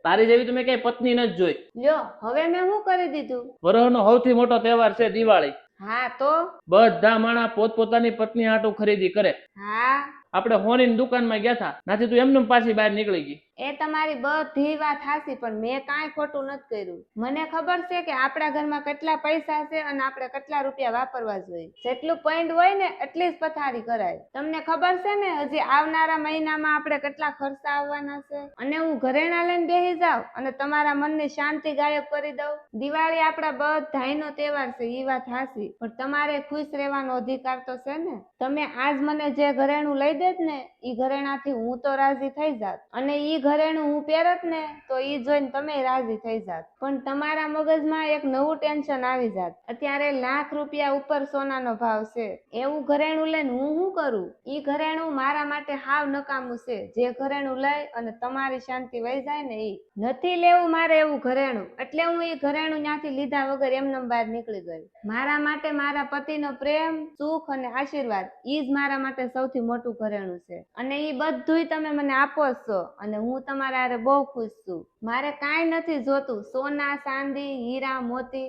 તારી જેવી તો મેં કઈ પત્ની નથી જોઈ. લ્યો હવે મેં શું કરી દીધું? વરહનો સૌથી મોટો તહેવાર છે દિવાળી. હા તો બધા માણસ પોતપોતાની પત્ની હાટુ ખરીદી કરે. હા આપણે હોની દુકાનમાં ગયા હતા, નાથી તું એમને પાછી બહાર નીકળી ગઈ. એ તમારી બધી વાત હાચી, પણ મેં કાંઈ ખોટું નથી કર્યું. મને ખબર છે કે આપણા ઘરમાં કેટલા પૈસા છે અને આપણે કેટલા રૂપિયા વાપરવા જોઈએ. જેટલું પોઈન્ટ હોય ને એટલી જ પથારી કરાય. તમને ખબર છે ને હજી આવનારા મહિનામાં આપણે કેટલા ખર્ચા આવવાના છે, અને હું ઘરેણા લઈને બેસી જાઉં અને તમારા મનની શાંતિ ગાયબ કરી દઉં. દિવાળી આપણા બધાયનો તહેવાર છે, એ વાત હાચી, પણ તમારે ખુશ રહેવાનો અધિકાર તો છે ને. તમે આજ મને જે ઘરેણું લઈ દેત ને ઈ ઘરેણાથી હું તો રાજી થઈ જાત, અને ઈ ઘરેણું હું પહેરત ને તો ઈ જોઈને તમે રાજી થઈ જાત. પણ તમારા મગજમાં એક નવું ટેન્શન આવી જાત. અત્યારે લાખ રૂપિયા ઉપર સોનાનો ભાવ છે, એવું ઘરેણું લઈને હું શું કરું? ઈ ઘરેણું મારા માટે હાવ નકામું છે. જે ઘરેણું લઈ અને તમારી શાંતિ વહી જાય ને ઈ નથી લેવું મારે એવું ઘરેણું. એટલે હું ઈ ઘરેણું ત્યાંથી લીધા વગર એમને બહાર નીકળી ગઈ. મારા માટે મારા પતિનો પ્રેમ, સુખ અને આશીર્વાદ ઈ જ મારા માટે સૌથી મોટું ઘરેણું છે, અને ઈ બધુંય તમે મને આપો જ છો, અને હું તમારા હારે બહુ ખુશ છું. મારે કાંઈ નથી જોતું, સોના ચાંદી હીરા મોતી